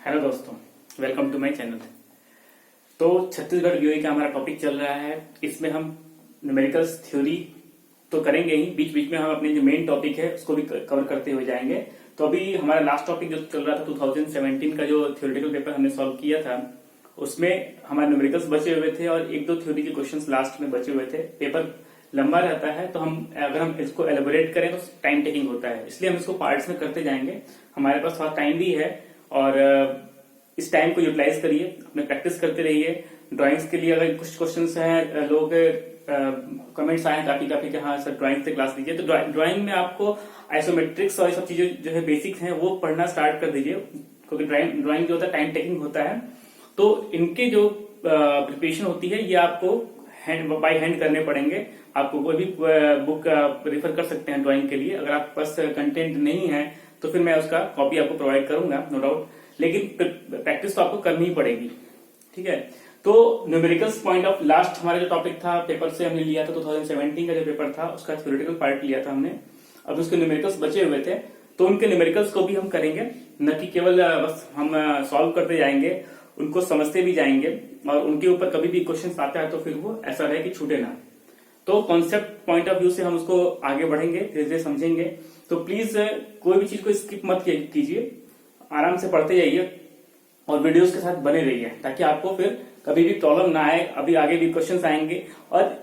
Hello दोस्तों, welcome to my channel. तो छत्तीसगढ़ वीओई का हमारा टॉपिक चल रहा है। इसमें हम न्यूमेरिकल्स थ्योरी तो करेंगे ही, बीच बीच में हम अपने जो मेन टॉपिक है उसको भी कवर करते हुए जाएंगे। तो अभी हमारा लास्ट टॉपिक जो चल रहा था 2017 का जो थ्योरेटिकल पेपर हमने सॉल्व किया था, उसमें हमारे न्यूमेरिकल्स बचे हुए थे और एक दो थ्योरी के क्वेश्चंस लास्ट में बचे हुए थे। पेपर लंबा रहता है तो अगर हम इसको एलेबोरेट करें तो टाइम टेकिंग होता है, इसलिए हम इसको पार्ट्स में करते जाएंगे। हमारे पास थोड़ा टाइम भी है और इस टाइम को यूटिलाइज करिए, अपने प्रैक्टिस करते रहिए। ड्राइंग्स के लिए अगर कुछ क्वेश्चंस हैं, लोग कमेंट्स आए हैं काफी काफी कि हाँ सर ड्राइंग से क्लास दीजिए, तो ड्राइंग में आपको आइसोमेट्रिक्स और ये सब चीजें जो है बेसिक्स हैं वो पढ़ना स्टार्ट कर दीजिए, क्योंकि ड्राइंग जो होता है टाइम टेकिंग होता है। तो इनके जो प्रिपरेशन होती है ये आपको बाय हैंड करने पड़ेंगे। आपको कोई भी बुक रेफर कर सकते हैं ड्राइंग के लिए। अगर आपके पास कंटेंट नहीं है तो फिर मैं उसका कॉपी आपको प्रोवाइड करूंगा, नो डाउट, लेकिन प्रैक्टिस तो आपको करनी ही पड़ेगी। ठीक है, तो न्यूमेरिकल्स पॉइंट ऑफ लास्ट हमारा जो टॉपिक था पेपर से हमने लिया था 2017 का जो पेपर था उसका थ्योरेटिकल पार्ट लिया था हमने। अब उसके न्यूमेरिकल्स बचे हुए थे तो उनके न्यूमेरिकल्स को भी हम करेंगे, न कि केवल बस हम सॉल्व करते जाएंगे, उनको समझते भी जाएंगे और उनके ऊपर कभी भी क्वेश्चन आता है तो फिर वो ऐसा रहे कि छूटे ना। तो कॉन्सेप्ट पॉइंट ऑफ व्यू से हम उसको आगे बढ़ेंगे, धीरे धीरे समझेंगे। तो प्लीज कोई भी चीज को स्किप मत कीजिए, आराम से पढ़ते जाइए और वीडियोस के साथ बने रहिए ताकि आपको फिर कभी भी प्रॉब्लम ना आए। अभी आगे भी क्वेश्चंस आएंगे और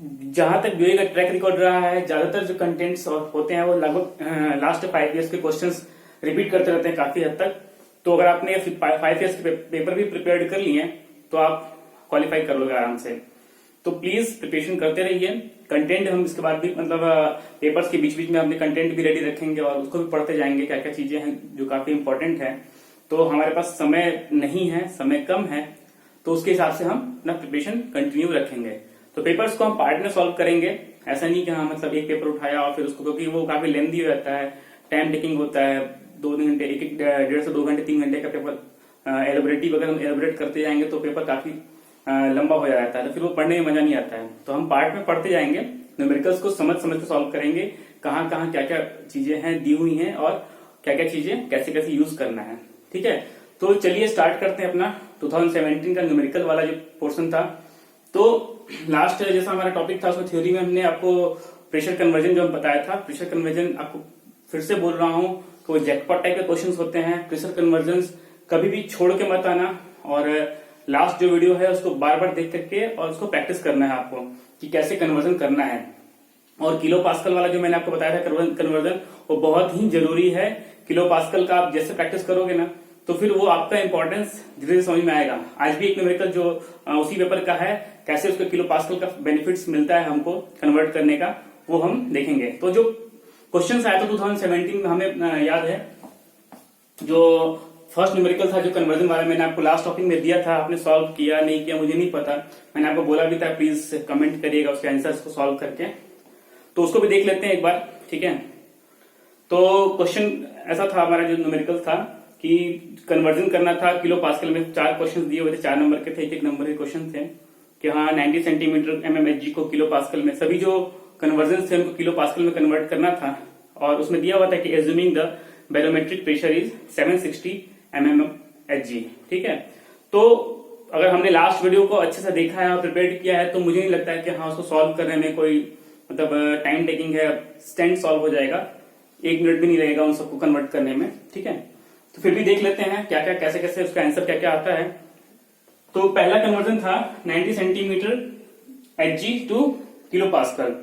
जहां तक वीओई का ट्रैक रिकॉर्ड रहा है, ज्यादातर जो कंटेंट्स होते हैं वो लगभग लास्ट 5 ईयर्स के क्वेश्चंस रिपीट करते रहते हैं काफी हद तक। तो अगर आपने 5 ईयर्स के पेपर भी प्रिपेयर कर लिए हैं तो आप क्वालिफाई कर लोगे आराम से। तो प्लीज प्रिपरेशन करते रहिए। कंटेंट हम इसके बाद भी मतलब पेपर्स के बीच बीच में अपने कंटेंट भी रेडी रखेंगे और उसको भी पढ़ते जाएंगे, क्या क्या चीजें हैं जो काफी इंपॉर्टेंट है। तो हमारे पास समय नहीं है, समय कम है, तो उसके हिसाब से हम अपना प्रिपरेशन कंटिन्यू रखेंगे। तो पेपर्स को हम पार्ट में सॉल्व करेंगे, ऐसा नहीं कि हाँ मतलब एक पेपर उठाया और फिर उसको, क्योंकि वो काफी लेंदी हो जाता है, टाइम टेकिंग होता है, 2 घंटे, एक 1.5 से 2 घंटे 3 घंटे का पेपर एलोबरेटिव अगर हम एलोबरेट करते जाएंगे तो पेपर काफी लंबा हो जाता है, तो फिर वो पढ़ने में मजा नहीं आता है। तो हम पार्ट में पढ़ते जाएंगे, न्यूमेरिकल्स को समझ समझ के सॉल्व करेंगे, कहाँ कहाँ क्या क्या चीजें हैं दी हुई हैं और क्या क्या चीजें कैसे कैसे यूज करना है। ठीक है, तो चलिए स्टार्ट करते हैं अपना 2017 का न्यूमेरिकल वाला जो पोर्शन था। तो लास्ट जैसा हमारा टॉपिक था उसमें थ्योरी में हमने आपको प्रेशर कन्वर्जन जो हम बताया था, प्रेशर कन्वर्जन आपको फिर से बोल रहा हूं कि वो जैकपॉट टाइप के क्वेश्चन होते हैं। प्रेशर कन्वर्जन कभी भी छोड़ के मत आना और लास्ट जो वीडियो है उसको बार बार देख करके और उसको प्रैक्टिस करना है आपको कि कैसे कन्वर्जन करना है। और किलो पास्कल वाला जो मैंने आपको बताया था कन्वर्जन, वो बहुत ही जरूरी है। किलो पास्कल का आप जैसे प्रैक्टिस करोगे ना तो फिर वो आपका इंपॉर्टेंस धीरे धीरे समझ में आएगा। आज भी एक न्यूमेरिकल जो उसी पेपर का है, कैसे उसका किलो पास्कल का बेनिफिट्स मिलता है हमको कन्वर्ट करने का, वो हम देखेंगे। तो जो क्वेश्चन आया था 2017 में हमें याद है, जो फर्स्ट न्यूमेरिकल था जो कन्वर्जन वाला, मैंने आपको लास्ट टॉपिक में दिया था, आपने सॉल्व किया नहीं किया मुझे नहीं पता, मैंने आपको बोला भी था प्लीज कमेंट करिएगा उसके आंसर्स को सॉल्व करके। तो उसको भी देख लेते हैं एक बार, ठीक है। तो क्वेश्चन ऐसा था हमारा जो न्यूमेरिकल था कि कन्वर्जन करना था किलो पास्कल में। 4 क्वेश्चन दिए हुए थे, 4 नंबर के थे, एक नंबर के क्वेश्चन थे कि हाँ 90 सेंटीमीटर MMHg को किलो पास्कल में, सभी जो कन्वर्जन थे उनको किलो पास्कल में कन्वर्ट करना था। और उसमें दिया हुआ था कि assuming the barometric pressure is 760 mmHg। ठीक है, तो अगर हमने लास्ट वीडियो को अच्छे से देखा है और प्रिपेयर किया है तो मुझे नहीं लगता है कि हाँ उसको सॉल्व करने में कोई मतलब टाइम टेकिंग है, स्टैंड सॉल्व हो जाएगा, 1 मिनट भी नहीं लगेगा उन सबको कन्वर्ट करने में। ठीक है, तो फिर भी देख लेते हैं क्या क्या कैसे कैसे उसका आंसर क्या क्या आता है। तो पहला कन्वर्जन था 90 centimetre Hg two kilo pascal.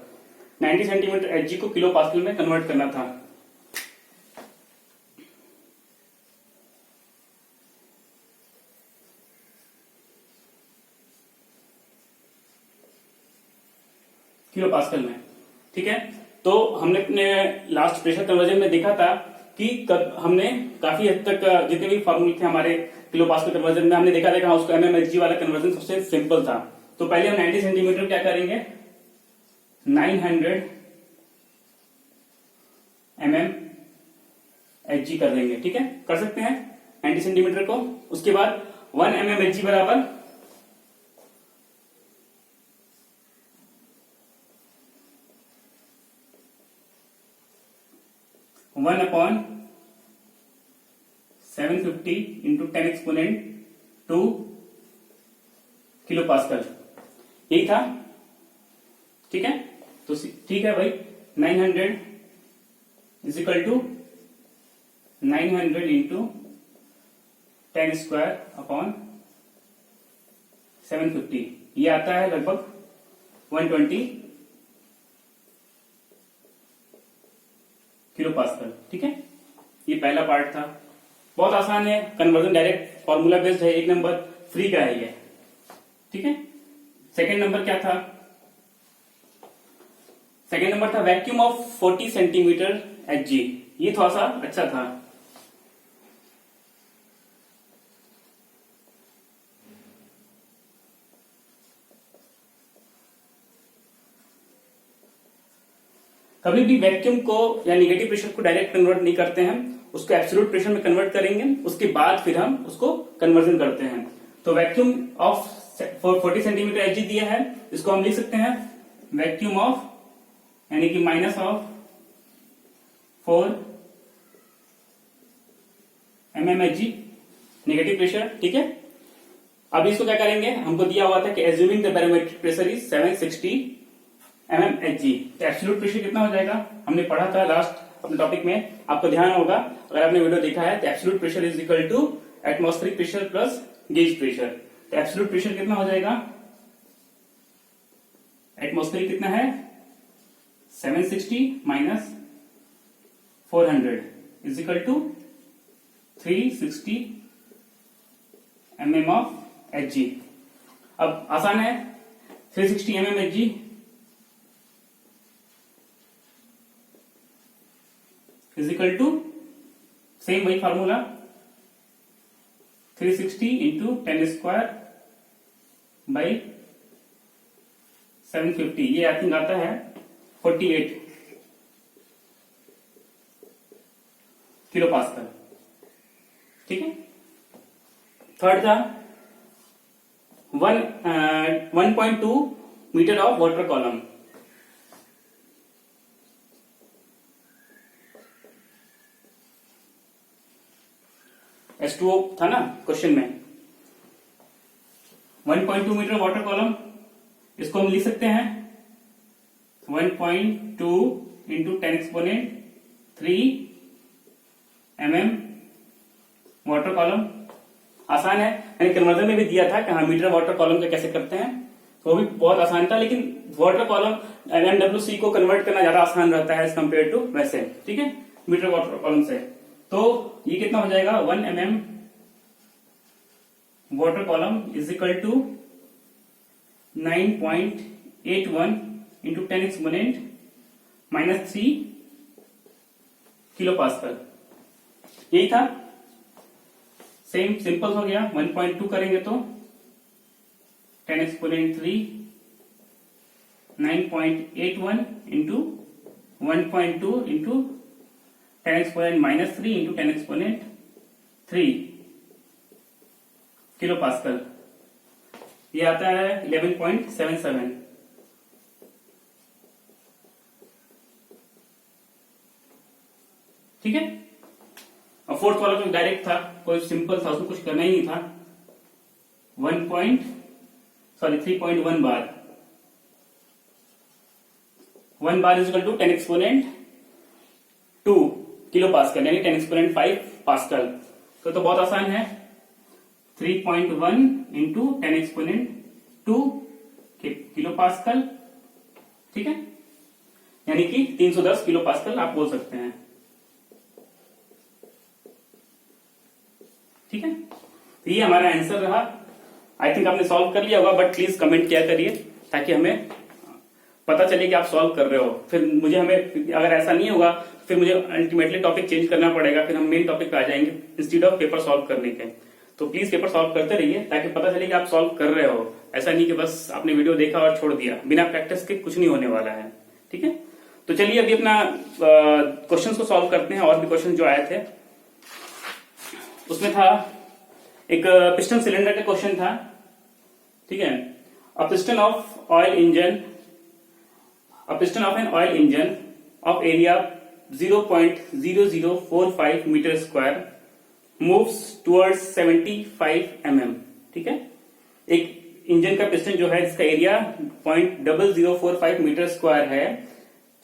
90 centimetre Hg को किलो पास्कल में कन्वर्ट करना था। किलो पास्कल में, ठीक है। तो हमने अपने लास्ट प्रेशर कन्वर्जन में देखा था कि हमने काफी हद तक जितने भी फॉर्मूले थे हमारे किलो पास्कल कन्वर्जन में, हमने देखा था कि हाँ उसको MMHg वाला कन्वर्जन सबसे सिंपल था। तो पहले हम 90 सेंटीमीटर क्या करेंगे, 900 mmHg कर देंगे। ठीक है, कर सकते हैं 90 सेंटीमीटर को। उसके बाद 1 mmHg बराबर 1/7 750 इंटू 10 एक्सपोनेंट 2 किलो पास्कल, यही था। ठीक है, तो ठीक है भाई, 900 is equal to 900 into 10 square upon 750, ये आता है लगभग 120 किलो पास्कल। ठीक है, ये पहला पार्ट था, बहुत आसान है, कन्वर्जन डायरेक्ट फॉर्मूला बेस्ड है, एक नंबर फ्री का है ये। ठीक है, सेकेंड नंबर क्या था? सेकेंड नंबर था वैक्यूम ऑफ 40 सेंटीमीटर Hg, ये थोड़ा सा अच्छा था। कभी भी वैक्यूम को या नेगेटिव प्रेशर को डायरेक्ट कन्वर्ट नहीं करते हैं, उसको एब्सोल्यूट प्रेशर में कन्वर्ट करेंगे, उसके बाद फिर हम उसको कन्वर्जन करते हैं। तो वैक्यूम ऑफ 40 सेंटीमीटर Hg दिया है, इसको हम लिख सकते हैं वैक्यूम ऑफ यानी कि minus of 4 mm Hg negative pressure. ठीक है, अब इसको क्या करेंगे, हमको दिया हुआ था कि assuming the barometric pressure is 760 mm Hg, तो एब्सोल्यूट प्रेशर कितना हो जाएगा, हमने पढ़ा था लास्ट अपने टॉपिक में, आपको ध्यान होगा अगर आपने वीडियो देखा है, तो absolute pressure is equal to atmospheric pressure plus gauge pressure. तो एब्सोल्यूट प्रेशर कितना हो जाएगा, एटमॉस्फेरिक कितना है 760 minus 400 is equal to 360 mm of Hg। अब आसान है, 360 mm Hg is equal to same वही फार्मूला 360 इंटू 10 स्क्वायर बाई 750, ये आई थिंक आता है 48 किलो पास्कल। ठीक है, थर्ड था 1.2 metre of water column. H2O था ना क्वेश्चन में, 1.2 मीटर वाटर कॉलम, इसको हम लिख सकते हैं 1.2 into 10 exponent 3 mm water column. आसान है, यानी कन्वर्जन में भी दिया था कि हाँ मीटर वाटर कॉलम का कैसे करते हैं, तो वो भी बहुत आसान था, लेकिन वाटर कॉलम MWC को कन्वर्ट करना ज्यादा आसान रहता है एज कम्पेयर टू वैसे। ठीक है, मीटर वाटर कॉलम से, तो ये कितना हो जाएगा 1 mm water column is equal to 9.81 into 10 exponent minus 3 kilo pascal, यही था। सेम सिंपल हो गया, 1.2 करेंगे तो 10 exponent 3 9.81 into 1.2 into 10 exponent minus 3 into 10 exponent 3 kilo pascal, ये आता है 11.77। ठीक है, और फोर्थ वाला तो डायरेक्ट था, कोई सिंपल था, उसमें कुछ करना ही नहीं था। 3.1 bar, 1 bar is equal to 10 exponent 2 kilo pascal, यानी 10 एक्सपोनेंट 5 पास्कल। तो बहुत आसान है, 3.1 इंटू 10 एक्सपोनेंट 2 किलो पास्कल। ठीक है, यानी कि 310 किलो पास्कल आप बोल सकते हैं। ठीक है, तो ये हमारा आंसर रहा। आई थिंक आपने सॉल्व कर लिया होगा, बट प्लीज कमेंट किया करिए ताकि हमें पता चले कि आप सॉल्व कर रहे हो। फिर मुझे हमें अगर ऐसा नहीं होगा फिर मुझे अल्टीमेटली टॉपिक चेंज करना पड़ेगा, फिर हम मेन टॉपिक पे आ जाएंगे इंस्टीड ऑफ पेपर सॉल्व करने के। तो प्लीज पेपर सॉल्व करते रहिए ताकि पता चले कि आप सॉल्व कर रहे हो, ऐसा नहीं कि बस आपने वीडियो देखा और छोड़ दिया, बिना प्रैक्टिस के कुछ नहीं होने वाला है। ठीक है, तो चलिए अभी अपना क्वेश्चंस को सॉल्व करते हैं। और भी क्वेश्चन जो आए थे उसमें था एक पिस्टन सिलेंडर का क्वेश्चन था। ठीक है, a piston of an oil engine of area 0.0045 meter square moves towards 75 mm। ठीक है, एक इंजन का पिस्टन जो है जिसका एरिया 0.0045 मीटर स्क्वायर है,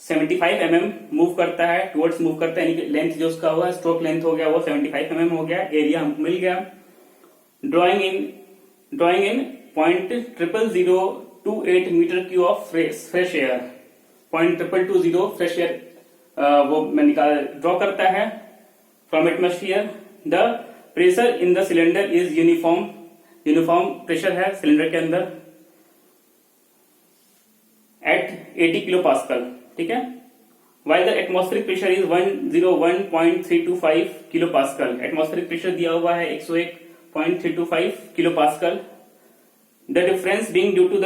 75 mm मूव करता है, टुवर्ड्स मूव करता है, यानी कि लेंथ जो उसका हुआ स्ट्रोक लेंथ हो गया वो 75 mm हो गया, एरिया हमको मिल गया। Drawing in 0.00028 metre cube of fresh air, 0.220 fresh air वो मैं ड्रॉ करता है from atmosphere. The pressure in the cylinder is uniform pressure है सिलेंडर के अंदर एट 80 किलो पास्कल। ठीक है, while the atmospheric pressure is 101.325 kilo pascal, atmospheric pressure दिया हुआ है 101.325 kilo pascal. The difference being due to the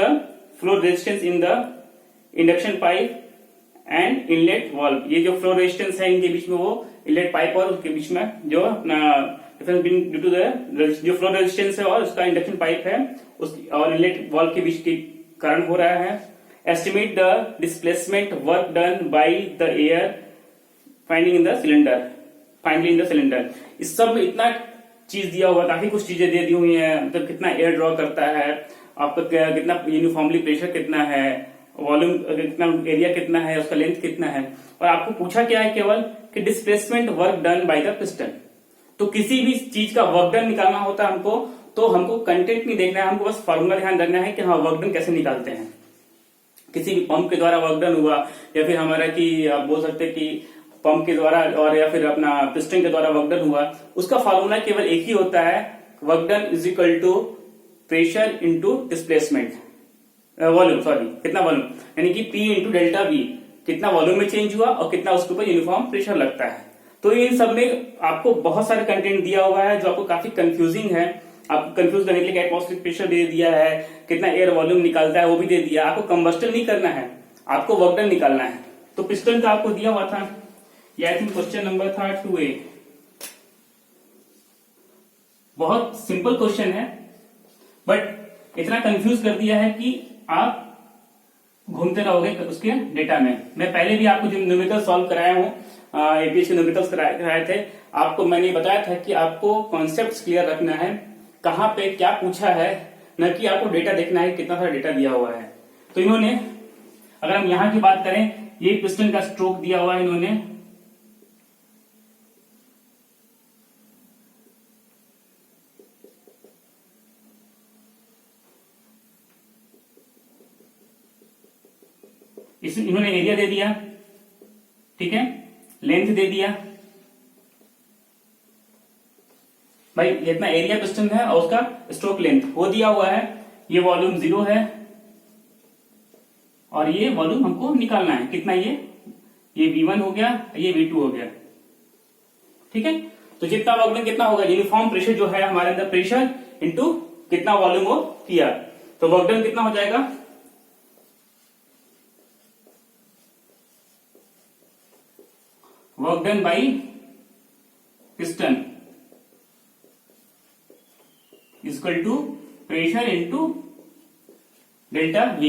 flow resistance in the induction pipe and inlet valve, ये जो फ्लो रेजिस्टेंस है इनके बीच में वो इनलेट पाइप और उसके बीच में जो अपना difference being due to the जो फ्लो रेजिस्टेंस है और उसका इंडक्शन पाइप है उस और इनलेट वाल्व के बीच के कारण हो रहा है। Estimate the displacement work done by the air finding in the cylinder, finally in the cylinder. इस सब में इतना चीज दिया हुआ, काफी कुछ चीजें दे दी हुई है, मतलब कितना एयर ड्रॉ करता है आपका, कितना यूनिफॉर्मली प्रेशर कितना है, वॉल्यूम कितना, एरिया कितना है, उसका लेंथ कितना है, और आपको पूछा क्या है केवल कि displacement work done by the piston. तो किसी भी चीज का वर्क डन निकालना होता है हमको, तो हमको कंटेंट नहीं देखना है, हमको बस फॉर्मूला ध्यान रखना है कि हाँ वर्क डन कैसे निकालते हैं। किसी भी पंप के द्वारा वर्क डन हुआ या फिर हमारा कि आप बोल सकते कि पंप के द्वारा और या फिर अपना पिस्टन के द्वारा वर्क डन हुआ, उसका फॉर्मूला केवल एक ही होता है, work done is equal to pressure into displacement volume, sorry कितना वॉल्यूम, यानी कि P इंटू डेल्टा V, कितना वॉल्यूम में चेंज हुआ और कितना उसके ऊपर यूनिफॉर्म प्रेशर लगता है। तो इन सब में आपको बहुत सारे कंटेंट दिया हुआ है जो आपको काफी कंफ्यूजिंग है, आपको कंफ्यूज करने के लिए एटमॉस्फेरिक प्रेशर दे दिया है, कितना एयर वॉल्यूम निकालता है वो भी दे दिया। आपको कंबस्टन नहीं करना है, आपको वर्क डन निकालना है। तो पिस्टन का आपको दिया हुआ था, ये आई थिंक क्वेश्चन नंबर था 2A। बहुत सिंपल क्वेश्चन है बट इतना कंफ्यूज कर दिया है कि आप घूमते रहोगे उसके डेटा में। मैं पहले भी आपको जो न्यूमेरिकल सॉल्व कराया हूं, एपीएस के न्यूमेरिकल्स कराए थे, आपको मैंने बताया था कि आपको कॉन्सेप्ट्स क्लियर रखना है, कहां पे क्या पूछा है, न कि आपको डेटा देखना है कितना सारा डेटा दिया हुआ है। तो इन्होंने, अगर हम यहां की बात करें, ये पिस्टन का स्ट्रोक दिया हुआ है इन्होंने, इन्होंने एरिया दे दिया, ठीक है, लेंथ दे दिया, भाई इतना एरिया पिस्टन है और उसका स्ट्रोक लेंथ वो दिया हुआ है, ये वॉल्यूम 0 है और ये वॉल्यूम हमको निकालना है कितना, ये V1 हो गया, ये V2 हो गया। ठीक है, तो जितना वर्क डन कितना होगा, यूनिफॉर्म प्रेशर जो है हमारे अंदर, प्रेशर इंटू कितना वॉल्यूम वो किया, तो वर्क डन कितना हो जाएगा, work done by piston equal to pressure into delta V।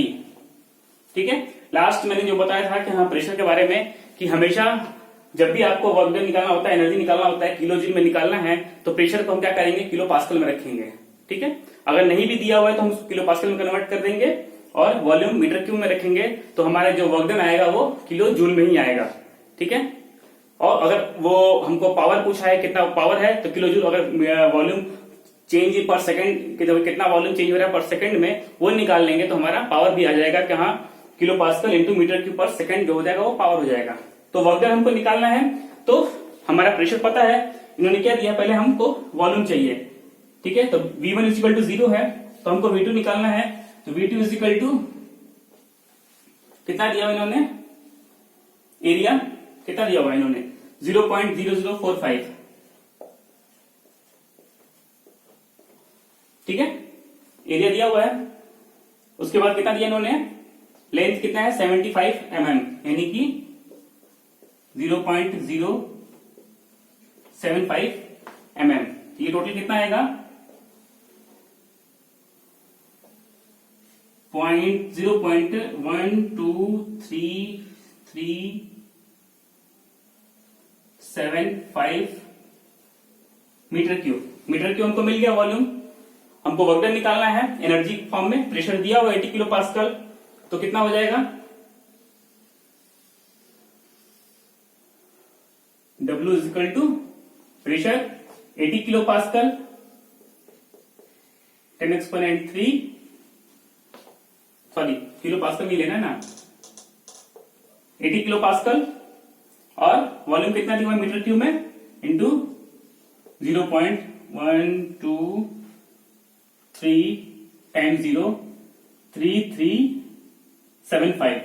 ठीक है, लास्ट मैंने जो बताया था कि हाँ प्रेशर के बारे में, कि हमेशा जब भी आपको वर्क डन निकालना होता है, एनर्जी निकालना होता है, किलो जूल में निकालना है, तो प्रेशर को हम क्या करेंगे, किलो पास्कल में रखेंगे। ठीक है, अगर नहीं भी दिया हुआ है तो हम उसको किलो पास्कल में कन्वर्ट कर देंगे और वॉल्यूम मीटर क्यूब में रखेंगे, तो हमारा जो वर्क डन आएगा वो किलो जूल में ही आएगा। ठीक है, और अगर वो हमको पावर पूछा है कितना पावर है, तो किलो जूल, अगर वॉल्यूम चेंज पर सेकंड कितना वॉल्यूम चेंज हो रहा है पर सेकंड में, वो निकाल लेंगे तो हमारा पावर भी आ जाएगा कि हाँ kilo pascal into metre cube पर सेकंड जो हो जाएगा वो पावर हो जाएगा। तो वर्क डन हमको निकालना है, तो हमारा प्रेशर पता है, इन्होंने क्या दिया, पहले हमको वॉल्यूम चाहिए। ठीक है, तो V1 इज इक्वल टू 0 है, तो हमको V2 निकालना है, तो V2 इज इक्वल टू कितना दिया इन्होंने, एरिया कितना दिया हुआ इन्होंने 0.0045। ठीक है, एरिया दिया हुआ है, उसके बाद कितना दिया इन्होंने, लेंथ कितना है 75 mm, यानी कि 0.075 mm, ये टोटल कितना आएगा 0.12375 मीटर क्यूब हमको मिल गया वॉल्यूम। हमको वर्क डन निकालना है एनर्जी फॉर्म में, प्रेशर दिया हुआ 80 किलो पास्कल, तो कितना हो जाएगा W is equal to pressure 80 kilo pascal 10 exponent 3, sorry kilo pascal नहीं लेना ना, 80 किलो पास्कल, और वॉल्यूम कितना दिया हुआ मीटर क्यूब में इंटू 0.123 टाइम 03375।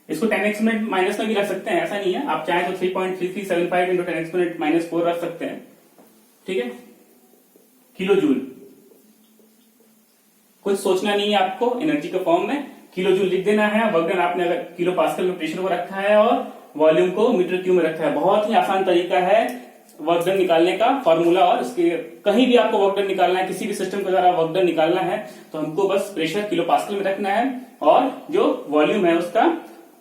इसको 10 एक्सपोनेंट माइनस में भी रख सकते हैं, ऐसा नहीं है, आप चाहें तो 3.3375 इंटू 10 एक्सपोनेंट माइनस 4 रख सकते हैं, ठीक है। किलो जूल, कुछ सोचना नहीं है आपको, एनर्जी के फॉर्म में किलो जूल लिख देना है। वर्क डन आपने अगर किलो पास्कल में प्रेशर को रखा है और वॉल्यूम को मीटर क्यूब में रखा है। बहुत ही आसान तरीका है वर्क डन निकालने का फॉर्मूला, और इसके कहीं भी आपको वर्क डन निकालना है, किसी भी सिस्टम के द्वारा वर्क डन निकालना है, तो हमको बस प्रेशर किलो पास्कल में रखना है और जो वॉल्यूम है उसका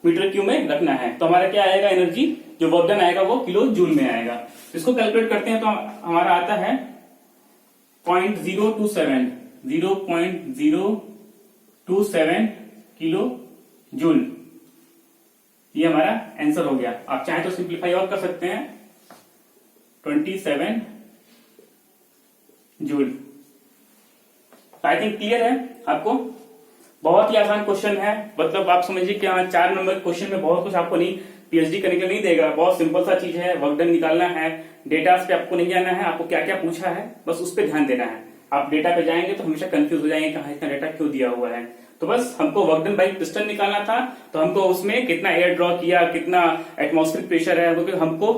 मीटर क्यूब में रखना है। तो हमारा क्या आएगा, एनर्जी जो वर्क डन आएगा वो किलो जूल में आएगा। इसको कैलकुलेट करते हैं तो हमारा आता है 0.027 किलो जूल। ये हमारा आंसर हो गया। आप चाहें तो सिंप्लीफाई और कर सकते हैं, 27 जूल। आई थिंक क्लियर है आपको, बहुत ही आसान क्वेश्चन है। मतलब आप समझिए कि 4 नंबर क्वेश्चन में बहुत कुछ आपको नहीं, पीएचडी करने के लिए नहीं देगा। बहुत सिंपल सा चीज है, वर्क डन निकालना है, डेटा पे आपको नहीं जाना है, आपको क्या क्या पूछा है बस उस पर ध्यान देना है। आप डेटा पे जाएंगे तो हमेशा कंफ्यूज हो जाएंगे कहाँ इतना डेटा क्यों दिया हुआ है। तो बस हमको वर्क डन बाई पिस्टन निकालना था, तो हमको उसमें कितना एयर ड्रॉ किया, कितना एटमॉस्फेरिक प्रेशर है, क्योंकि हमको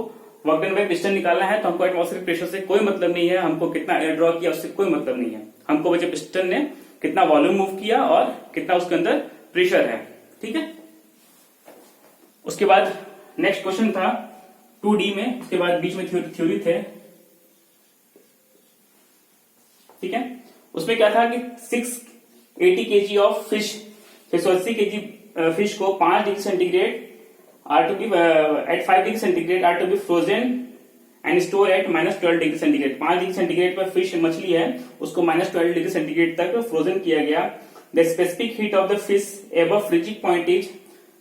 वर्क डन बाई पिस्टन निकालना है, तो हमको एटमॉस्फेरिक प्रेशर से कोई मतलब नहीं है, हमको कितना एयर ड्रॉ किया उससे कोई मतलब नहीं है। हमको बचे पिस्टन ने कितना वॉल्यूम मूव किया और कितना उसके अंदर प्रेशर है, ठीक है। उसके बाद नेक्स्ट क्वेश्चन था 2D में, उसके बाद बीच में थ्योरी थे, ठीक है। उसमें क्या था कि 680 kg of fish, 680 kg fish को 5 degree centigrade are to be at 5 degree centigrade are to be frozen and store at -12 degree centigrade. 5 degree centigrade पर फिश मछली है उसको -12 डिग्री सेंटीग्रेड तक फ्रोजन किया गया। The specific heat of the fish above freezing point is,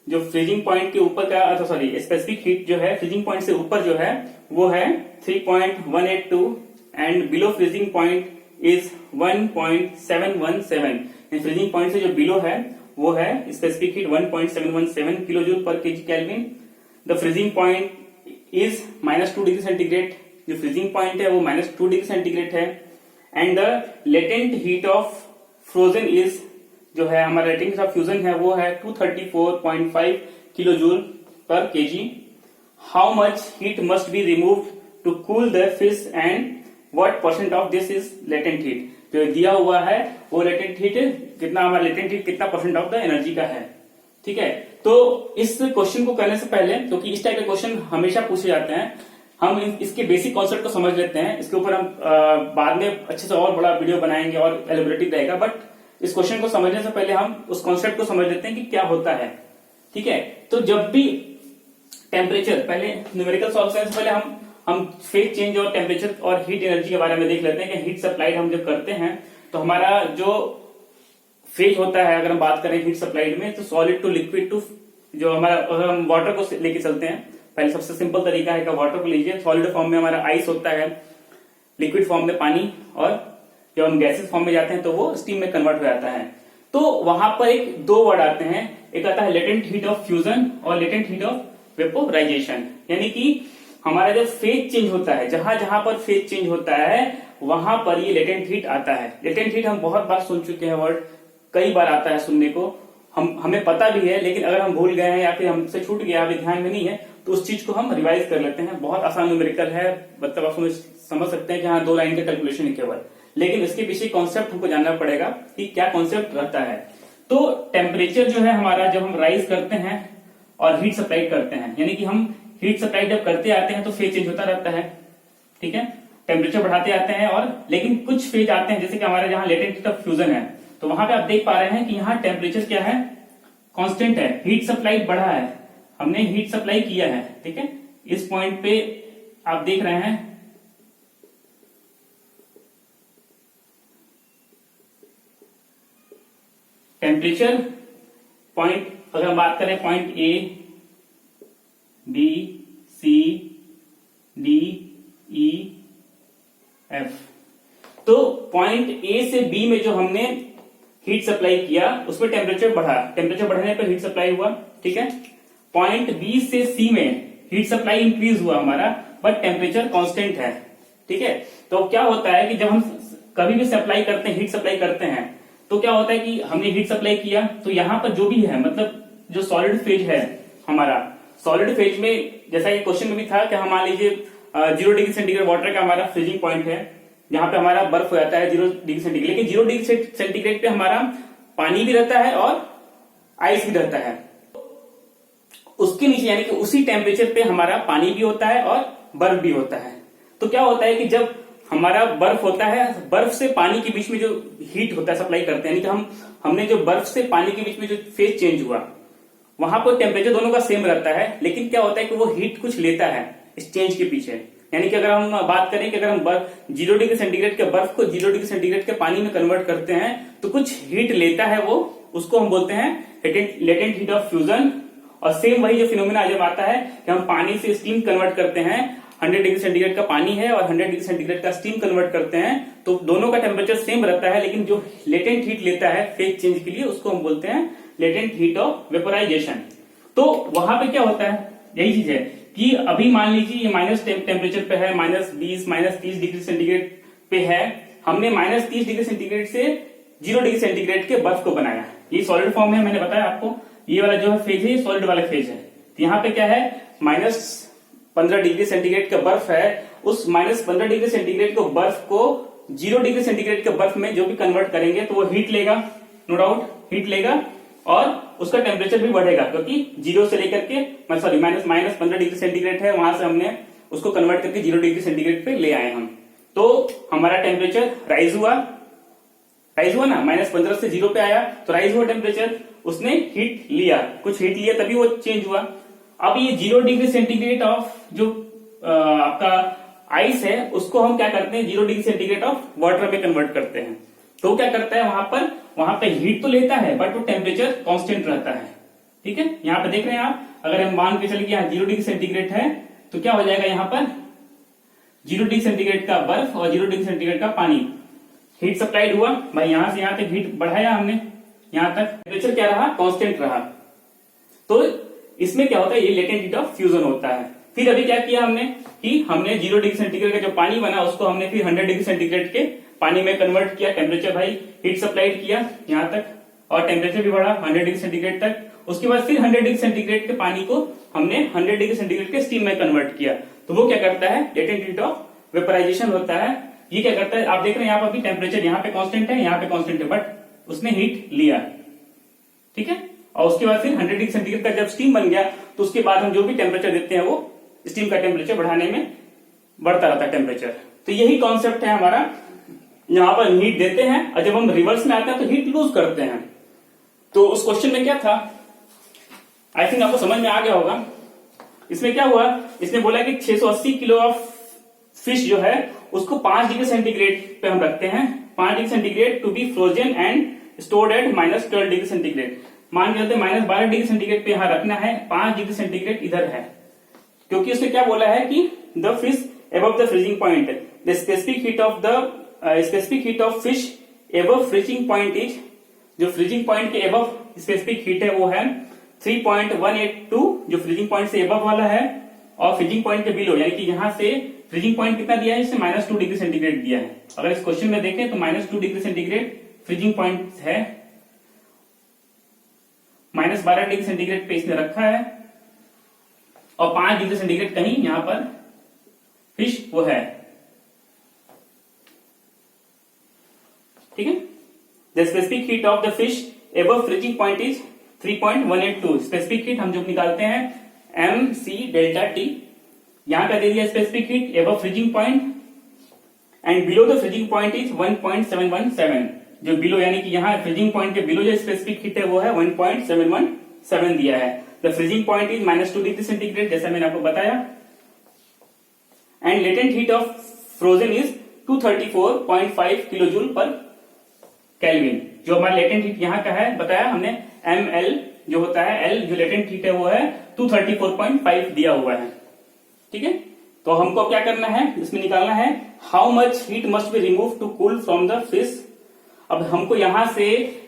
जो freezing point के ऊपर का, सॉरी स्पेसिफिक हीट जो है फ्रीजिंग पॉइंट से ऊपर जो है वो है 3.182 and below freezing point is 1.717। Freezing point से जो बिलो है वो है specific heat 1.717 kilo joule per KG kelvin. The freezing point is -2 degree centigrade, जो फ्रीजिंग पॉइंट है वो -2 डिग्री सेंटीग्रेड है। And the latent heat of frozen is, जो है हमारा लेटेंट हीट ऑफ फ्यूजन है वो है 234.5 kilo joule per KG. How much heat must be removed to cool the fish and what percent of this is latent heat. जो दिया हुआ है वो लेटेंट हीट कितना, हमारा लेटेंट हीट कितना परसेंट ऑफ द एनर्जी का है, ठीक है। तो इस क्वेश्चन को करने से पहले, क्योंकि इस टाइप के क्वेश्चन हमेशा पूछे जाते हैं, हम इसके बेसिक कॉन्सेप्ट को समझ लेते हैं। इसके ऊपर हम बाद में अच्छे से और बड़ा वीडियो बनाएंगे और एलिबरेटिव रहेगा, बट इस क्वेश्चन को समझने से पहले हम उस कॉन्सेप्ट को समझ लेते हैं कि क्या होता है, ठीक है। तो जब भी टेम्परेचर, पहले न्यूमेरिकल सॉल्व करने से पहले हम फेज चेंज और टेम्परेचर और हीट एनर्जी के बारे में देख लेते हैं कि हीट सप्लाइड हम जब करते हैं तो हमारा जो फेज होता है, अगर हम बात करें हीट सप्लाइड में, तो सॉलिड टू लिक्विड टू, जो हमारा, अगर हम वाटर को लेके चलते हैं, पहले सबसे सिंपल तरीका है कि वाटर को लीजिए, सॉलिड फॉर्म में हमारा आइस होता है, लिक्विड फॉर्म में पानी, और जब हम गैसेस फॉर्म में जाते हैं तो वो स्टीम में कन्वर्ट हो जाता है। तो वहां पर दो वर्ड आते हैं, एक आता है लेटेंट हीट ऑफ फ्यूजन और लेटेंट हीट ऑफ वेपोराइजेशन। यानी कि हमारा जब फेज चेंज होता है, जहां जहां पर फेज चेंज होता है वहां पर ये लेटेंट हीट आता है। लेटेंट हीट हम बहुत बार सुन चुके हैं, वर्ड कई बार आता है सुनने को, हमें पता भी है, लेकिन अगर हम भूल गए हैं या फिर हमसे छूट गया, अभी ध्यान में नहीं है, तो उस चीज को हम रिवाइज कर लेते हैं। बहुत आसान न्यूमेरिकल है, मतलब आप समझ सकते हैं कि हाँ 2 लाइन का कैलकुलेशन है केवल, लेकिन इसके पीछे कॉन्सेप्ट हमको जानना पड़ेगा कि क्या कॉन्सेप्ट रहता है। तो टेम्परेचर जो है हमारा, जब हम राइज करते हैं और हीट सप्लाई करते हैं, यानी कि हम हीट सप्लाई जब करते आते हैं तो फेज चेंज होता रहता है, ठीक है, टेम्परेचर बढ़ाते आते हैं, और लेकिन कुछ फेज आते हैं, जैसे कि हमारे जहां लेटेंट हीट ऑफ फ्यूजन है, तो वहां पे आप देख पा रहे हैं कि यहाँ टेम्परेचर क्या है, कांस्टेंट है, हीट सप्लाई बढ़ा है, हमने हीट सप्लाई किया है, ठीक है। इस पॉइंट पे आप देख रहे हैं टेम्परेचर पॉइंट, अगर हम बात करें point A B C D E F, तो पॉइंट ए से बी में जो हमने हीट सप्लाई किया उसमें टेम्परेचर बढ़ा, टेम्परेचर बढ़ने पर हीट सप्लाई हुआ, ठीक है। पॉइंट बी से सी में हीट सप्लाई इंक्रीज हुआ हमारा, बट टेम्परेचर कांस्टेंट है, ठीक है। तो क्या होता है कि जब हम कभी भी सप्लाई करते हैं, हीट सप्लाई करते हैं, तो क्या होता है कि हमने हीट सप्लाई किया तो यहां पर जो भी है, मतलब जो सॉलिड फेज है हमारा, सॉलिड फेज में जैसा कि क्वेश्चन में भी था कि हम मान लीजिए 0 डिग्री सेंटीग्रेड वाटर का हमारा फ्रीजिंग पॉइंट है, जहां पे हमारा बर्फ हो जाता है 0 डिग्री सेंटीग्रेड, लेकिन 0 डिग्री सेंटीग्रेड पे हमारा पानी भी रहता है और आइस भी रहता है। उसके नीचे यानी कि उसी टेम्परेचर पे हमारा पानी भी होता है और बर्फ भी होता है। तो क्या होता है कि जब हमारा बर्फ होता है, बर्फ से पानी के बीच में जो हीट होता है सप्लाई करते हैं, यानी कि हमने जो बर्फ से पानी के बीच में जो फेज चेंज हुआ, वहां पर टेम्परेचर दोनों का सेम रहता है, लेकिन क्या होता है कि वो हीट कुछ लेता है इस चेंज के पीछे। यानी कि अगर हम बात करें कि अगर हम 0 डिग्री सेंटीग्रेड के बर्फ को 0 डिग्री सेंटीग्रेड के पानी में कन्वर्ट करते हैं तो कुछ हीट लेता है वो, उसको हम बोलते हैं लेटेंट हीट ऑफ फ्यूजन। और सेम वही जो फिनोमेना जब आता है कि हम पानी से स्टीम कन्वर्ट करते हैं, 100 डिग्री सेंटीग्रेड का पानी है और 100 डिग्री सेंटीग्रेड का स्टीम कन्वर्ट करते हैं, तो दोनों का टेम्परेचर सेम रहता है, लेकिन जो लेटेंट हीट लेता है फेज चेंज के लिए उसको हम बोलते हैं लेटेंट हीट ऑफ वेपोराइजेशन। तो वहां पे क्या होता है, यही चीज है कि अभी मान लीजिए ये माइनस टेम्परेचर पे है, -20 -30 डिग्री सेंटीग्रेड पे है, हमने -30 डिग्री सेंटीग्रेड से 0 डिग्री सेंटीग्रेड के बर्फ को बनाया। ये सॉलिड फॉर्म है, मैंने बताया आपको, ये वाला जो है फेज है सॉलिड वाला फेज है। तो यहाँ पे क्या है, -15 डिग्री सेंटीग्रेड का बर्फ है, उस -15 डिग्री सेंटीग्रेड को बर्फ को 0 डिग्री सेंटीग्रेड के बर्फ में जो भी कन्वर्ट करेंगे तो वो हीट लेगा, नो डाउट हीट लेगा, और उसका टेम्परेचर भी बढ़ेगा, क्योंकि 0 से लेकर के सॉरी -15 डिग्री सेंटीग्रेड है, वहां से हमने उसको कन्वर्ट करके 0 डिग्री सेंटीग्रेड पे ले आए हम। तो हमारा टेम्परेचर राइज हुआ ना, -15 से 0 पे आया तो राइज हुआ टेम्परेचर, उसने हीट लिया, कुछ हीट लिया तभी वो चेंज हुआ। अब ये 0 डिग्री सेंटीग्रेड ऑफ जो आपका आइस है उसको हम क्या करते हैं, 0 डिग्री सेंटीग्रेड ऑफ वाटर में कन्वर्ट करते हैं। तो क्या करता है वहां पे हीट तो लेता है बट वो टेम्परेचर कांस्टेंट रहता है, ठीक है। यहाँ पे देख रहे हैं आप, अगर हम मान के चलिए यहाँ 0 डिग्री सेंटीग्रेड है तो क्या हो जाएगा, यहाँ पर 0 डिग्री सेंटीग्रेड का बर्फ और 0 डिग्री सेंटीग्रेड का पानी, हीट सप्लाइड हुआ भाई, यहां से यहां तक हीट बढ़ाया हमने, यहां तक टेम्परेचर क्या रहा, कांस्टेंट रहा। तो इसमें क्या होता है, ये लेटेंट हीट ऑफ फ्यूजन होता है। फिर अभी क्या किया हमने कि हमने 0 डिग्री सेंटीग्रेड का जो पानी बना उसको हमने फिर 100 डिग्री सेंटीग्रेड के पानी में कन्वर्ट किया, टेम्परेचर भाई हीट सप्लाइड किया यहां तक, और टेम्परेचर भी बढ़ा 100 डिग्री सेंटीग्रेड तक। उसके बाद फिर 100 डिग्री सेंटीग्रेड के पानी को हमने 100 डिग्री सेंटीग्रेड के स्टीम में कन्वर्ट किया, तो वो क्या करता है, लेटेंट हीट ऑफ वेपोराइजेशन होता है। ये क्या करता है, आप देख रहे हैं यहाँ पर अभी टेम्परेचर यहाँ पे कांस्टेंट है, यहाँ पे कांस्टेंट है, बट उसने हीट लिया, ठीक है। और उसके बाद फिर 100 डिग्री सेंटीग्रेड का जब स्टीम बन गया तो उसके बाद हम जो भी टेम्परेचर देते हैं वो स्टीम का टेम्परेचर बढ़ाने में बढ़ता रहता है टेम्परेचर। तो यही कॉन्सेप्ट है हमारा, यहां पर हीट देते हैं और जब हम रिवर्स में आते हैं तो हीट लूज करते हैं। तो उस क्वेश्चन में क्या था, आई थिंक आपको समझ में आ गया होगा। इसमें क्या हुआ, इसने बोला कि 680 किलो ऑफ फिश जो है उसको 5 डिग्री सेंटीग्रेड पे हम रखते हैं, 5 degree centigrade to be frozen and stored at -12 degree centigrade. मान के चलते -12 डिग्री सेंटीग्रेड पे यहां रखना है, 5 डिग्री सेंटीग्रेड इधर है, क्योंकि उसने क्या बोला है कि the fish above the freezing point, the specific heat of fish above freezing point is, जो फ्रीजिंग पॉइंट के above स्पेसिफिक हीट है वो है 3.182, जो फ्रीजिंग पॉइंट से above वाला है, और फ्रीजिंग पॉइंट के बिलो यानी कि यहां से फ्रीजिंग पॉइंट कितना दिया है, इससे -2 डिग्री सेंटीग्रेड दिया है। अगर इस क्वेश्चन में देखें तो -2 डिग्री सेंटीग्रेड फ्रीजिंग पॉइंट है, -12 डिग्री सेंटीग्रेड पे इसने रखा है, और 5 डिग्री सेंटीग्रेड कहीं यहां पर फिश वो है, ठीक है। The specific heat of the fish above freezing point is 3.182। Specific heat हम जो निकालते हैं mc डेल्टा टी, यहां का दे दिया specific heat above freezing point, and below the freezing point is 1.717, जो बिलो यानी कि यहां फ्रीजिंग पॉइंट के बिलो जो स्पेसिफिक हीट है वो है 1.717 दिया है। The freezing point is -2 degree centigrade, जैसा मैंने आपको बताया, and latent heat of frozen is 234.5 kilo joule पर केल्विन। जो हमारा लेटेंट हीट यहाँ का है बताया हमने, एम एल जो होता है, एल जो लेटेंट हीट है वो है 234.5 दिया हुआ है। ठीक है, तो हमको क्या करना है, इसमें निकालना है how much heat must be remove to cool from the fish. अब हमको यहां से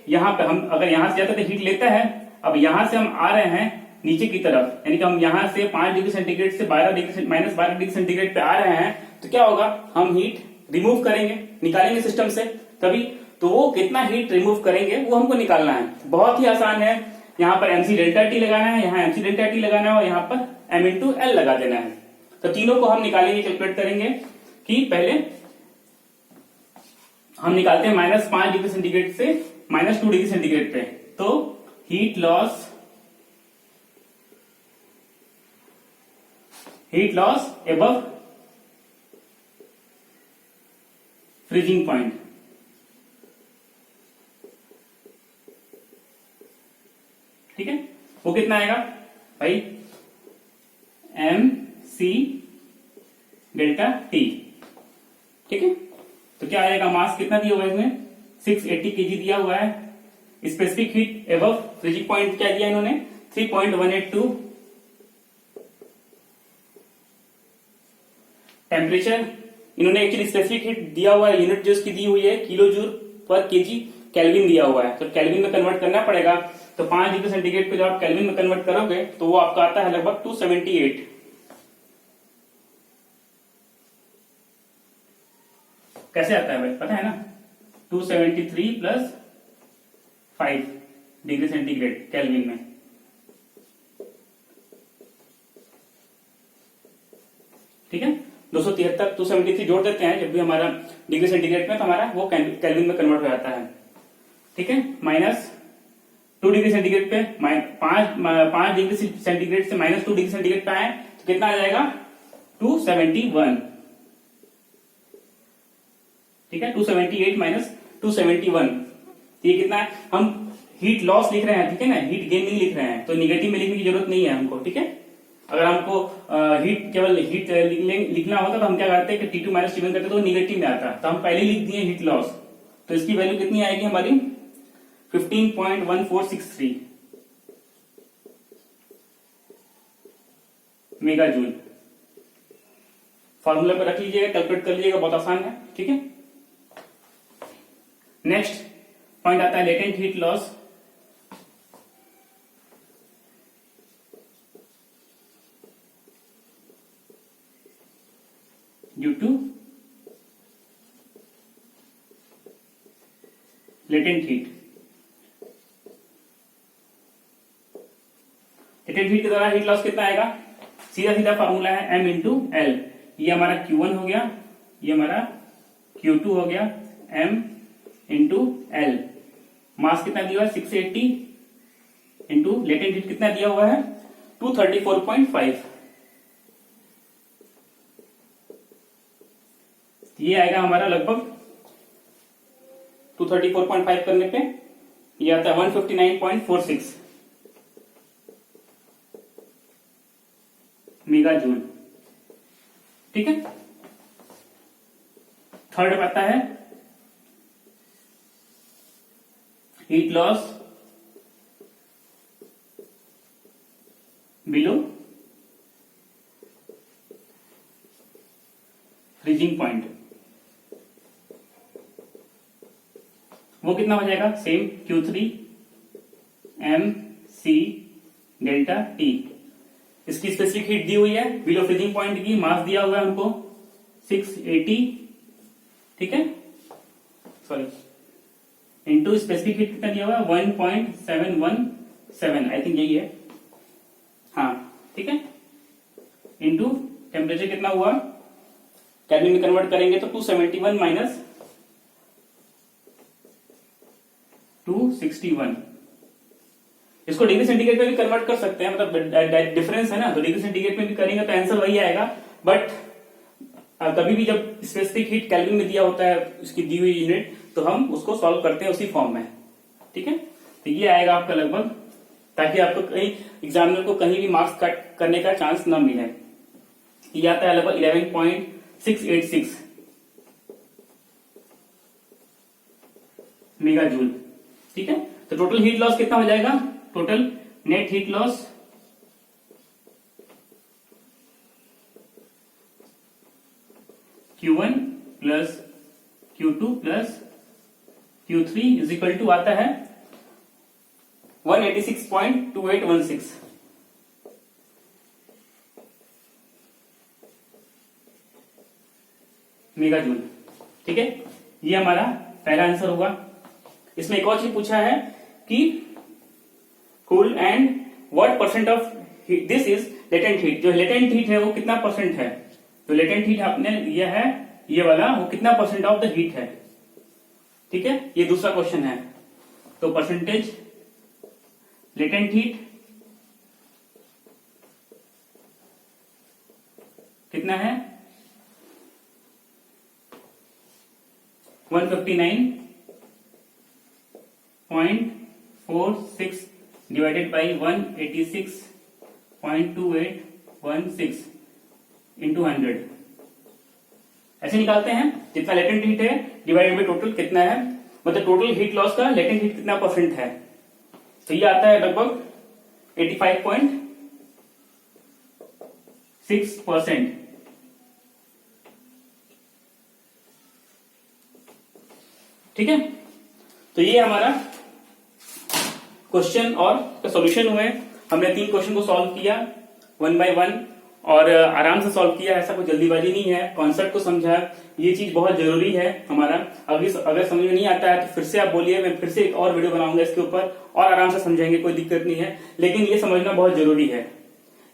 यहां पे, हम अगर यहां से जाते तो हीट लेता है, अब यहां से हम आ रहे हैं नीचे की तरफ, यानी कि हम यहां से 5 डिग्री सेंटीग्रेड से -12 डिग्री सेंटीग्रेड पे आ रहे हैं, तो क्या होगा, हम हीट रिमूव करेंगे, निकालेंगे सिस्टम से तभी, तो वो कितना हीट रिमूव करेंगे वो हमको निकालना है। बहुत ही आसान है, यहाँ पर mc डेल्टा टी लगाना है, यहाँ mc डेल्टा टी लगाना है और यहाँ पर m इंटू एल लगा देना है। तो तीनों को हम निकालेंगे, कैलकुलेट करेंगे कि पहले हम निकालते हैं -5 डिग्री सेंटीग्रेड से -2 डिग्री सेंटीग्रेड पे, तो heat loss above freezing point. ठीक है, वो कितना आएगा भाई, एम सी डेल्टा टी। ठीक है, तो क्या आएगा, मास कितना दिया हुआ है इसमें, 680 केजी दिया हुआ है। Specific heat above freezing point क्या दिया इन्होंने, 3.182। टेम्परेचर इन्होंने एक्चुअली स्पेसिफिक हीट दिया हुआ है, यूनिट जो इसकी दी हुई है kilo joule per KG, kelvin दिया हुआ है, तो केल्विन में कन्वर्ट करना पड़ेगा। तो 5 डिग्री सेंटीग्रेड को जब आप केल्विन में कन्वर्ट करोगे तो वो आपका आता है लगभग 278। कैसे आता है भाई, पता है ना, 273 प्लस 5 डिग्री सेंटीग्रेड केल्विन में। ठीक है, 273 273 जोड़ देते हैं जब भी हमारा डिग्री सेंटीग्रेड में, तो हमारा वो केल्विन में कन्वर्ट हो जाता है। ठीक है, -2 डिग्री सेंटीग्रेड पे 5 डिग्री सेंटीग्रेड से -2 डिग्री सेंटीग्रेड पे आए तो कितना आ जाएगा, 271। ठीक है, 278 माइनस 271, ये कितना है, हम हीट लॉस लिख रहे हैं, ठीक है ना, हीट गेन नहीं लिख रहे हैं, तो निगेटिव में लिखने की जरूरत नहीं है हमको। ठीक है, अगर हमको हीट केवल हीट लिखना होता तो हम क्या करते हैं कि T2 माइनस T1 करते तो निगेटिव में आता, तो हम पहले लिख दिए हीट लॉस, तो इसकी वैल्यू कितनी आएगी हमारी, 15.1463 मेगा जूल। फॉर्मूला पर रख लीजिएगा, कैलकुलेट कर लीजिएगा, बहुत आसान है। ठीक है, नेक्स्ट पॉइंट आता है latent heat loss. Due to latent heat, latent heat के द्वारा हीट लॉस कितना आएगा, सीधा सीधा फॉर्मूला है m इंटू एल। ये हमारा Q1 हो गया, ये हमारा Q2 हो गया, m इंटू एल। मास कितना दिया हुआ है, 680 इंटू लेटेंट हीट कितना दिया हुआ है, 234.5। ये आएगा हमारा लगभग 234.5 करने पे ये आता है 159.46 मेगा जूल। ठीक है, थर्ड आता है heat loss below freezing point. वो कितना हो जाएगा, same Q3 m c delta T. इसकी स्पेसिफिक हीट दी हुई है बिलो फ्रीजिंग पॉइंट की, मास दिया हुआ है हमको 680। ठीक है, सॉरी, इंटू स्पेसिफिक हीट कितना दिया हुआ है, 1.717, आई थिंक यही है, हाँ। ठीक है, इंटू टेम्परेचर कितना हुआ, केल्विन में कन्वर्ट करेंगे तो 271 माइनस 261। इसको डिग्री सेंटीग्रेड में भी कन्वर्ट कर सकते हैं, मतलब डिफरेंस है ना, तो डिग्री सेंटीग्रेड में भी करेंगे तो आंसर वही आएगा। बट कभी भी जब स्पेसिफिक हीट केल्विन में दिया होता है उसकी दी हुई यूनिट, तो हम उसको सॉल्व करते हैं उसी फॉर्म में। ठीक है, तो ये आएगा आपका लगभग, ताकि आपको कहीं एग्जामिनर को कहीं भी मार्क्स कट करने का चांस न मिले। ये आता है लगभग 11.686 मेगा जूल। ठीक है। तो टोटल हीट लॉस कितना हो जाएगा, total net heat loss Q1 plus Q2 plus Q3 is equal to आता है 186.2816 मेगा जूल। ठीक है, ये हमारा पहला आंसर होगा। इसमें एक और चीज पूछा है कि cool and what percent of this is latent heat. जो लेटेंट हीट है वो कितना परसेंट है, जो लेटेंट हीट आपने लिया है ये वाला, वो कितना परसेंट ऑफ द हीट है। ठीक है, ये दूसरा क्वेश्चन है। तो परसेंटेज लेटेंट हीट कितना है, 159.46 डिवाइडेड बाई 186.2816 इंटू 100 ऐसे निकालते हैं। जितना लेटेंट हीट है डिवाइडेड बाई टोटल कितना है, मतलब टोटल हीट लॉस का लेटेंट हीट कितना परसेंट है। तो ये आता है लगभग 85.6%। ठीक है, तो ये हमारा क्वेश्चन और सॉल्यूशन हुए। हमने 3 क्वेश्चन को सॉल्व किया 1 बाय 1 और आराम से सॉल्व किया, ऐसा कोई जल्दीबाजी नहीं है। कॉन्सेप्ट को समझा, ये चीज बहुत जरूरी है हमारा। अगर समझ में नहीं आता है तो फिर से आप बोलिए, मैं फिर से एक और वीडियो बनाऊंगा इसके ऊपर और आराम से समझेंगे, कोई दिक्कत नहीं है। लेकिन ये समझना बहुत जरूरी है,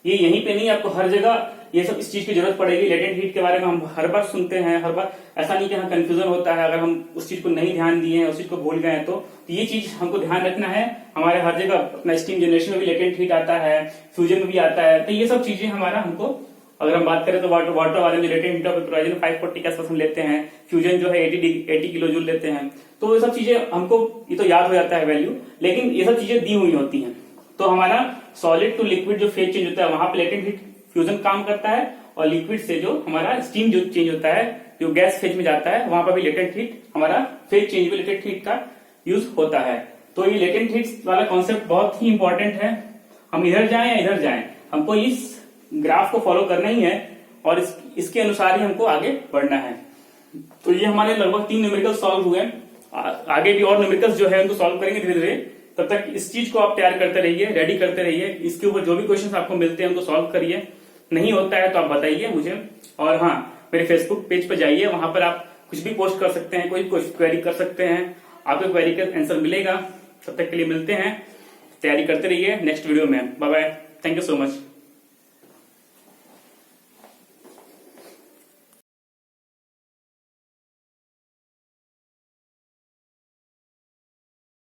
ये यहीं पे नहीं, आपको हर जगह ये सब इस चीज की जरूरत पड़ेगी। लेटेंट हीट के बारे में हम हर बार सुनते हैं, हर बार ऐसा नहीं कि हाँ कंफ्यूजन होता है अगर हम उस चीज को नहीं ध्यान दिए हैं, उस चीज को भूल गए तो ये चीज हमको ध्यान रखना है। हमारे हर जगह अपना स्टीम जनरेशन में भी लेटेंट हीट आता है, फ्यूजन में भी आता है। तो ये सब चीजें हमारा हमको, अगर हम बात करें तो वाटर वाले में लेटेंट हीट ऑफ वेपोराइजन 540 के आसपास हम लेते हैं, फ्यूजन जो है 80 किलो जूल लेते हैं। तो ये सब चीजें हमको ये तो याद हो जाता है वैल्यू, लेकिन ये सब चीजें दी हुई होती हैं। तो हमारा सॉलिड टू लिक्विड जो फेज चेंज होता है वहां पे लेटेंट हीट फ्यूजन काम करता है, और लिक्विड से जो हमारा स्टीम जो चेंज होता है, जो गैस फेज में जाता है, वहां पर भी लेटेंट हीट, हमारा फेज चेंज में लेटेंट हीट का यूज होता है। तो ये लेटेंट हीट वाला कॉन्सेप्ट बहुत ही इंपॉर्टेंट है। हम इधर जाएं या इधर जाएं, हमको इस ग्राफ को फॉलो करना ही है और इसके अनुसार ही हमको आगे बढ़ना है। तो ये हमारे लगभग 3 न्यूमेरिकल सॉल्व हुए। आगे भी और न्यूमेरिकल्स जो है उनको सॉल्व करेंगे धीरे धीरे। तब तक इस चीज को आप तैयार करते रहिए, रेडी करते रहिए। इसके ऊपर जो भी क्वेश्चन आपको मिलते हैं उनको सॉल्व करिए। नहीं होता है तो आप बताइए मुझे। और हाँ, मेरे फेसबुक पेज पर जाइए, वहां पर आप कुछ भी पोस्ट कर सकते हैं, कोई क्वेरी कर सकते हैं, आपको क्वेरी का आंसर मिलेगा। तब तक के लिए मिलते हैं, तैयारी करते रहिए नेक्स्ट वीडियो में। Bye bye, thank you so much.